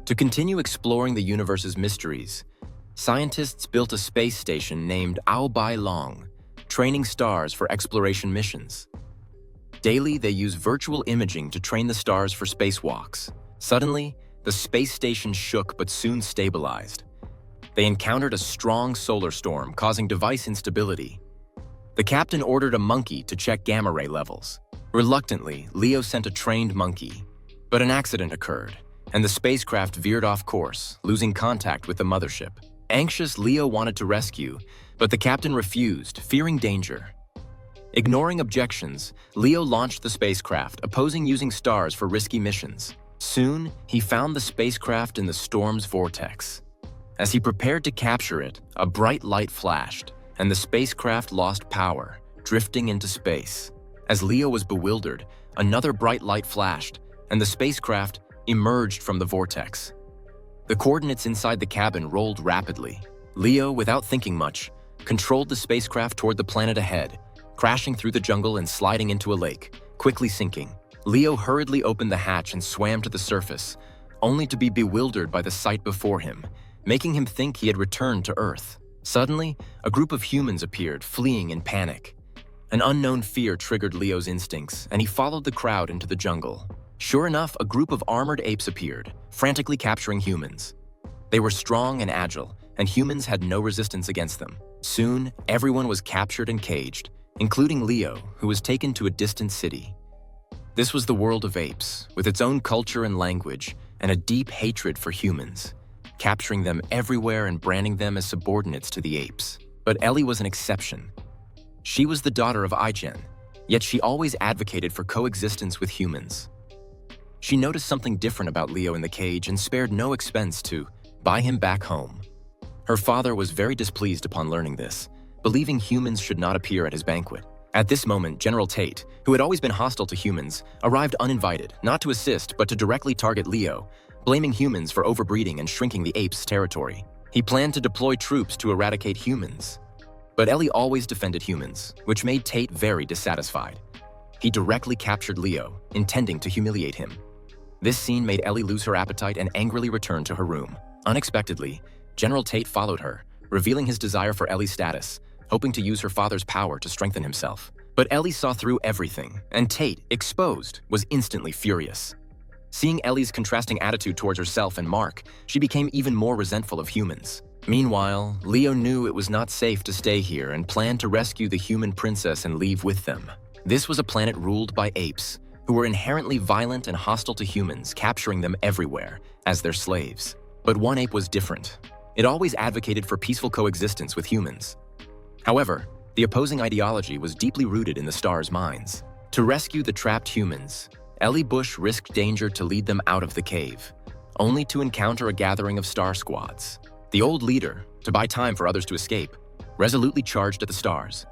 To continue exploring the universe's mysteries, scientists built a space station named Long, training stars for exploration missions. Daily, they use virtual imaging to train the stars for spacewalks. Suddenly, the space station shook but soon stabilized. They encountered a strong solar storm causing device instability. The captain ordered a monkey to check gamma ray levels. Reluctantly, Leo sent a trained monkey, but an accident occurred, and the spacecraft veered off course, losing contact with the mothership. Anxious, Leo wanted to rescue, but the captain refused, fearing danger. Ignoring objections, Leo launched the spacecraft, opposing using stars for risky missions. Soon, he found the spacecraft in the storm's vortex. As he prepared to capture it, a bright light flashed, and the spacecraft lost power, drifting into space. As Leo was bewildered, another bright light flashed, and the spacecraft emerged from the vortex. The coordinates inside the cabin rolled rapidly. Leo, without thinking much, controlled the spacecraft toward the planet ahead, crashing through the jungle and sliding into a lake, quickly sinking. Leo hurriedly opened the hatch and swam to the surface, only to be bewildered by the sight before him, making him think he had returned to Earth. Suddenly, a group of humans appeared, fleeing in panic. An unknown fear triggered Leo's instincts, and he followed the crowd into the jungle. Sure enough, a group of armored apes appeared, frantically capturing humans. They were strong and agile, and humans had no resistance against them. Soon, everyone was captured and caged, including Leo, who was taken to a distant city. This was the world of apes, with its own culture and language, and a deep hatred for humans, capturing them everywhere and branding them as subordinates to the apes. But Ellie was an exception. She was the daughter of Igen, yet she always advocated for coexistence with humans. She noticed something different about Leo in the cage and spared no expense to buy him back home. Her father was very displeased upon learning this, believing humans should not appear at his banquet. At this moment, General Tate, who had always been hostile to humans, arrived uninvited, not to assist but to directly target Leo, blaming humans for overbreeding and shrinking the apes' territory. He planned to deploy troops to eradicate humans. But Ellie always defended humans, which made Tate very dissatisfied. He directly captured Leo, intending to humiliate him. This scene made Ellie lose her appetite and angrily return to her room. Unexpectedly, General Tate followed her, revealing his desire for Ellie's status, hoping to use her father's power to strengthen himself. But Ellie saw through everything, and Tate, exposed, was instantly furious. Seeing Ellie's contrasting attitude towards herself and Mark, she became even more resentful of humans. Meanwhile, Leo knew it was not safe to stay here and planned to rescue the human princess and leave with them. This was a planet ruled by apes, who were inherently violent and hostile to humans, capturing them everywhere as their slaves. But one ape was different. It always advocated for peaceful coexistence with humans. However, the opposing ideology was deeply rooted in the stars' minds. To rescue the trapped humans, Ellie Bush risked danger to lead them out of the cave, only to encounter a gathering of star squads. The old leader, to buy time for others to escape, resolutely charged at the stars.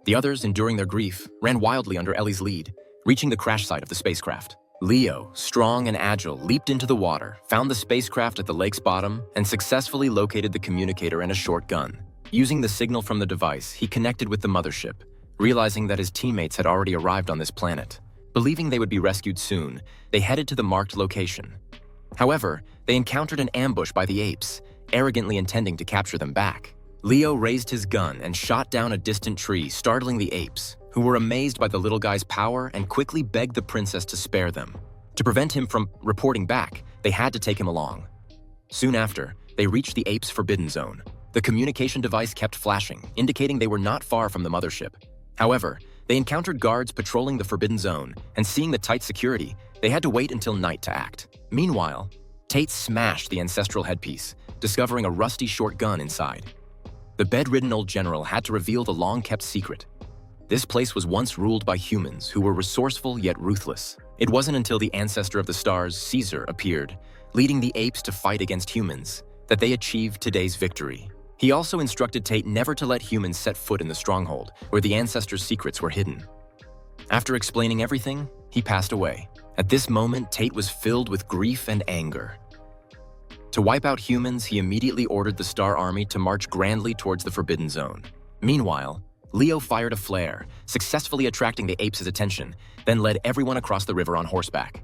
The others, enduring their grief, ran wildly under Ellie's lead, reaching the crash site of the spacecraft. Leo, strong and agile, leaped into the water, found the spacecraft at the lake's bottom, and successfully located the communicator and a short gun. Using the signal from the device, he connected with the mothership, realizing that his teammates had already arrived on this planet. Believing they would be rescued soon, they headed to the marked location. However, they encountered an ambush by the apes, arrogantly intending to capture them back. Leo raised his gun and shot down a distant tree, startling the apes, who were amazed by the little guy's power and quickly begged the princess to spare them. To prevent him from reporting back, they had to take him along. Soon after, they reached the apes' forbidden zone. The communication device kept flashing, indicating they were not far from the mothership. However, they encountered guards patrolling the forbidden zone, and seeing the tight security, they had to wait until night to act. Meanwhile, Tate smashed the ancestral headpiece, discovering a rusty short gun inside. The bedridden old general had to reveal the long-kept secret. This place was once ruled by humans who were resourceful yet ruthless. It wasn't until the ancestor of the stars, Caesar, appeared, leading the apes to fight against humans, that they achieved today's victory. He also instructed Tate never to let humans set foot in the stronghold, where the ancestors' secrets were hidden. After explaining everything, he passed away. At this moment, Tate was filled with grief and anger. To wipe out humans, he immediately ordered the Star Army to march grandly towards the Forbidden Zone. Meanwhile, Leo fired a flare, successfully attracting the apes' attention, then led everyone across the river on horseback.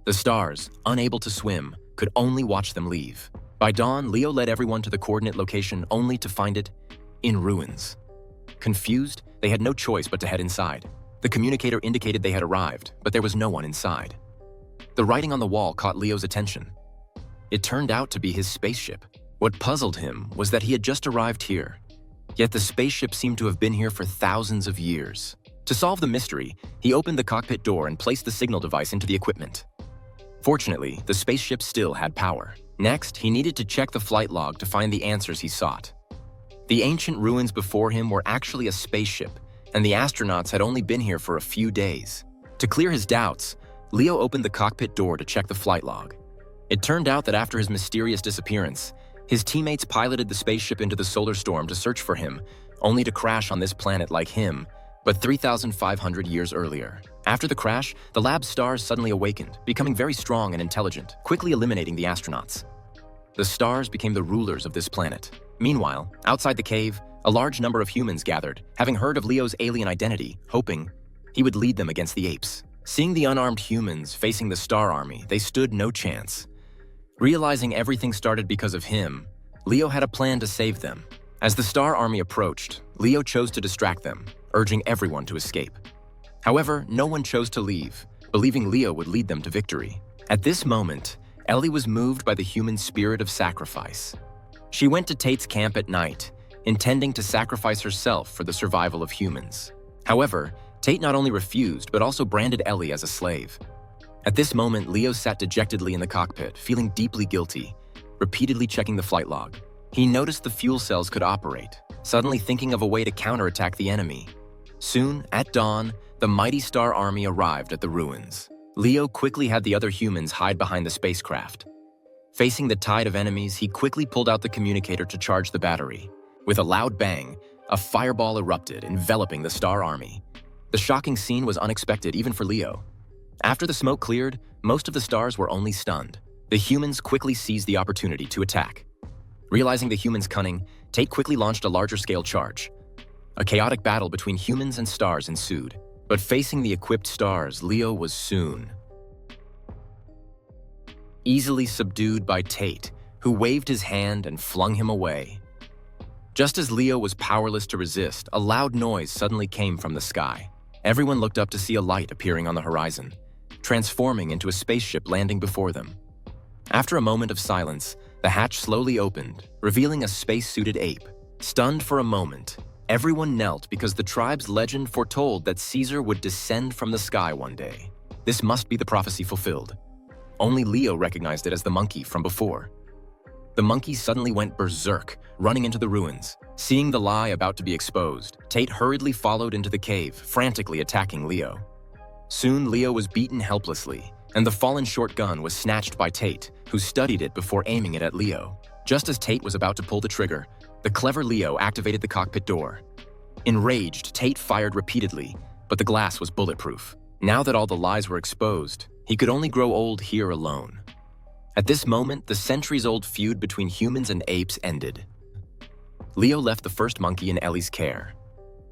The stars, unable to swim, could only watch them leave. By dawn, Leo led everyone to the coordinate location only to find it in ruins. Confused, they had no choice but to head inside. The communicator indicated they had arrived, but there was no one inside. The writing on the wall caught Leo's attention. It turned out to be his spaceship. What puzzled him was that he had just arrived here, yet the spaceship seemed to have been here for thousands of years. To solve the mystery, he opened the cockpit door and placed the signal device into the equipment. Fortunately, the spaceship still had power. Next, he needed to check the flight log to find the answers he sought. The ancient ruins before him were actually a spaceship, and the astronauts had only been here for a few days. To clear his doubts, Leo opened the cockpit door to check the flight log. It turned out that after his mysterious disappearance, his teammates piloted the spaceship into the solar storm to search for him, only to crash on this planet like him, but 3,500 years earlier. After the crash, the lab's stars suddenly awakened, becoming very strong and intelligent, quickly eliminating the astronauts. The stars became the rulers of this planet. Meanwhile, outside the cave, a large number of humans gathered, having heard of Leo's alien identity, hoping he would lead them against the apes. Seeing the unarmed humans facing the Star Army, they stood no chance. Realizing everything started because of him, Leo had a plan to save them. As the Star Army approached, Leo chose to distract them, urging everyone to escape. However, no one chose to leave, believing Leo would lead them to victory. At this moment, Ellie was moved by the human spirit of sacrifice. She went to Tate's camp at night, intending to sacrifice herself for the survival of humans. However, Tate not only refused, but also branded Ellie as a slave. At this moment, Leo sat dejectedly in the cockpit, feeling deeply guilty, repeatedly checking the flight log. He noticed the fuel cells could operate, suddenly thinking of a way to counterattack the enemy. Soon, at dawn, the mighty Star Army arrived at the ruins. Leo quickly had the other humans hide behind the spacecraft. Facing the tide of enemies, he quickly pulled out the communicator to charge the battery. With a loud bang, a fireball erupted, enveloping the Star Army. The shocking scene was unexpected even for Leo. After the smoke cleared, most of the stars were only stunned. The humans quickly seized the opportunity to attack. Realizing the humans' cunning, Tate quickly launched a larger-scale charge. A chaotic battle between humans and stars ensued. But facing the equipped stars, Leo was soon easily subdued by Tate, who waved his hand and flung him away. Just as Leo was powerless to resist, a loud noise suddenly came from the sky. Everyone looked up to see a light appearing on the horizon, transforming into a spaceship landing before them. After a moment of silence, the hatch slowly opened, revealing a space-suited ape. Stunned for a moment, everyone knelt because the tribe's legend foretold that Caesar would descend from the sky one day. This must be the prophecy fulfilled. Only Leo recognized it as the monkey from before. The monkey suddenly went berserk, running into the ruins. Seeing the lie about to be exposed, Tate hurriedly followed into the cave, frantically attacking Leo. Soon, Leo was beaten helplessly, and the fallen short gun was snatched by Tate, who studied it before aiming it at Leo. Just as Tate was about to pull the trigger, the clever Leo activated the cockpit door. Enraged, Tate fired repeatedly, but the glass was bulletproof. Now that all the lies were exposed, he could only grow old here alone. At this moment, the centuries-old feud between humans and apes ended. Leo left the first monkey in Ellie's care.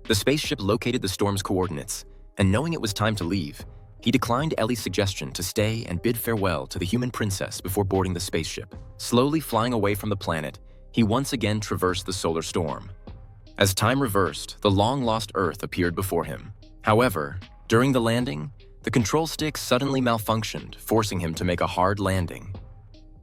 The spaceship located the storm's coordinates, and knowing it was time to leave, he declined Ellie's suggestion to stay and bid farewell to the human princess before boarding the spaceship. Slowly flying away from the planet, he once again traversed the solar storm. As time reversed, the long-lost Earth appeared before him. However, during the landing, the control stick suddenly malfunctioned, forcing him to make a hard landing.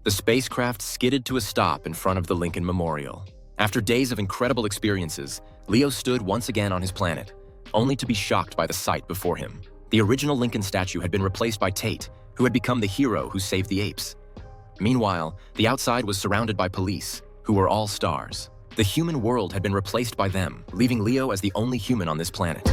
The spacecraft skidded to a stop in front of the Lincoln Memorial. After days of incredible experiences, Leo stood once again on his planet, only to be shocked by the sight before him. The original Lincoln statue had been replaced by Tate, who had become the hero who saved the apes. Meanwhile, the outside was surrounded by police, who were all stars. The human world had been replaced by them, leaving Leo as the only human on this planet.